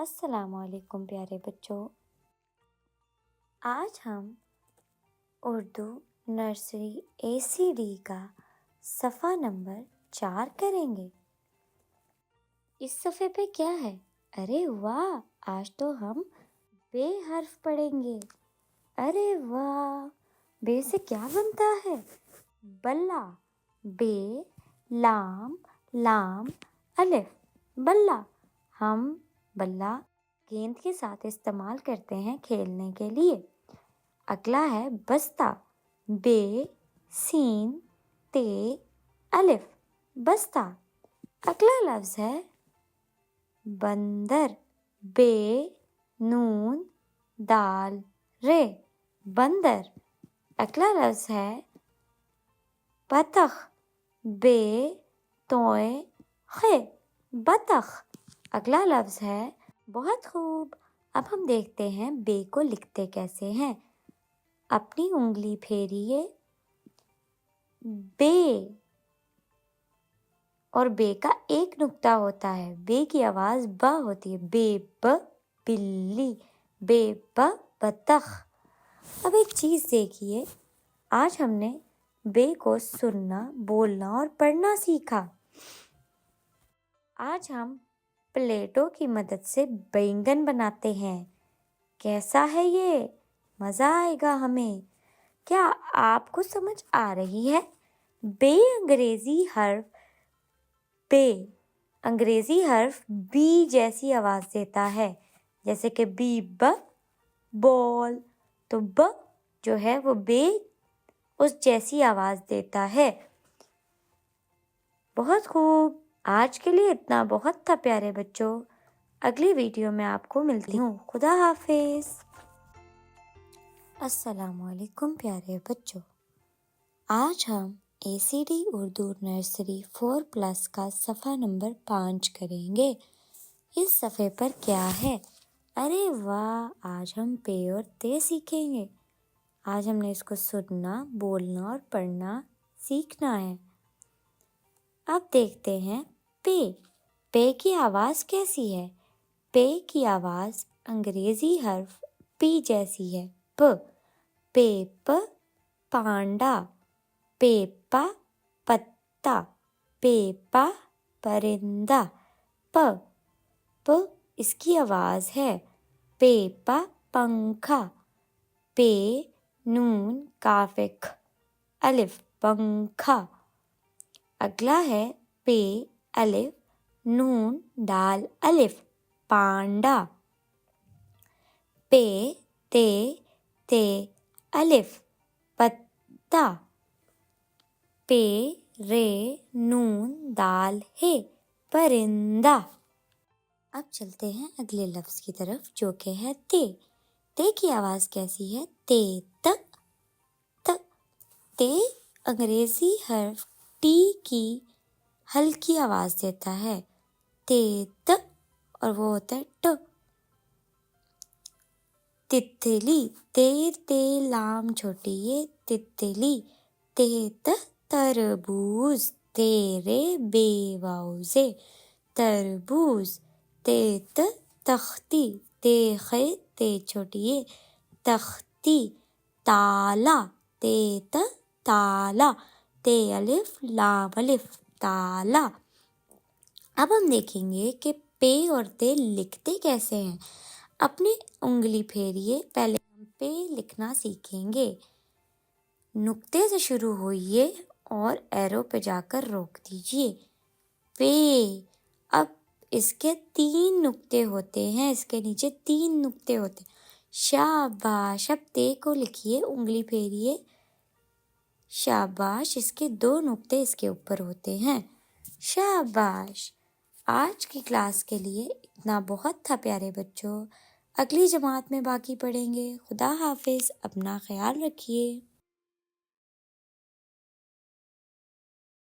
السلام علیکم پیارے بچوں، آج ہم اردو نرسری ACD کا صفحہ نمبر 4 کریں گے۔ اس صفحے پہ کیا ہے؟ ارے واہ، آج تو ہم بے حرف پڑھیں گے۔ ارے واہ، بے سے کیا بنتا ہے؟ بلہ، بے لام لام الف، بلہ۔ ہم بلہ گیند کے ساتھ استعمال کرتے ہیں کھیلنے کے لیے۔ اگلا ہے بستہ، بے سین تے الف، بستہ۔ اگلا لفظ ہے بندر، بے نون دال رے، بندر۔ اگلا لفظ ہے بطخ، بے توئے خے، بطخ۔ اگلا لفظ ہے بہت خوب۔ اب ہم دیکھتے ہیں بے کو لکھتے کیسے ہیں۔ اپنی انگلی پھیریے، بے، اور بے کا ایک نقطہ ہوتا ہے، بے کی آواز ب ہوتی ہے، بے ب بلی، بے ب بطخ۔ اب ایک چیز دیکھیے، آج ہم نے بے کو سننا، بولنا اور پڑھنا سیکھا۔ آج ہم پلیٹوں کی مدد سے بینگن بناتے ہیں۔ کیسا ہے یہ؟ مزہ آئے گا ہمیں۔ کیا آپ کو سمجھ آ رہی ہے؟ بے انگریزی حرف بی جیسی آواز دیتا ہے، جیسے کہ بی ب بال، تو ب جو ہے وہ بے اس جیسی آواز دیتا ہے۔ بہت خوب، آج کے لیے اتنا بہت تھا پیارے بچوں۔ اگلی ویڈیو میں آپ کو ملتی ہوں۔ خدا حافظ۔ السلام علیکم پیارے بچوں، آج ہم ACD اردو نرسری 4+ کا صفحہ نمبر 5 کریں گے۔ اس صفحے پر کیا ہے؟ ارے واہ، آج ہم پے اور تے سیکھیں گے۔ آج ہم نے اس کو سننا، بولنا اور پڑھنا سیکھنا ہے۔ اب دیکھتے ہیں پے۔ پے کی آواز کیسی ہے؟ پے کی آواز انگریزی حرف پی جیسی ہے، پ۔ پے پ پانڈا، پے پا پتا، پے پا پرندہ، پ۔ پ اس کی آواز ہے، پے پا پنکھا، پے نون کاف کھ الف، پنکھا۔ اگلا ہے پے الف نون دال الف، پانڈا۔ پے تے تے الف، پتا۔ پے رے نون دال ہے، پرندہ۔ اب چلتے ہیں اگلے لفظ کی طرف جو کہ ہے تے۔ تے کی آواز کیسی ہے؟ تے ت ت۔ تے انگریزی حرف ٹی کی ہلکی آواز دیتا ہے، تے ت، اور وہ ہوتا ہے ٹ۔ تتلی، تیر تے لام چھوٹی یہ، تتلی۔ تے ت تربوز، تیرے بے واؤ زے، تربوز۔ تے ت تختی، تے خے تے چھوٹی یہ، تختی۔ تالا، تے ت تالا، تے الف لام الف، تالا۔ اب ہم دیکھیں گے کہ پے اور تے لکھتے کیسے ہیں۔ اپنی انگلی پھیریے، پہلے ہم پے لکھنا سیکھیں گے۔ نقطے سے شروع ہوئیے اور ایرو پہ جا کر روک دیجیے، پے۔ اب اس کے 3 نقطے ہوتے ہیں، اس کے نیچے 3 نقطے ہوتے ہیں۔ شاباش۔ اب تے کو لکھیے، انگلی پھیریے، شاباش۔ اس کے 2 نقطے اس کے اوپر ہوتے ہیں، شاباش۔ آج کی کلاس کے لیے اتنا بہت تھا پیارے بچوں۔ اگلی جماعت میں باقی پڑھیں گے۔ خدا حافظ، اپنا خیال رکھیے۔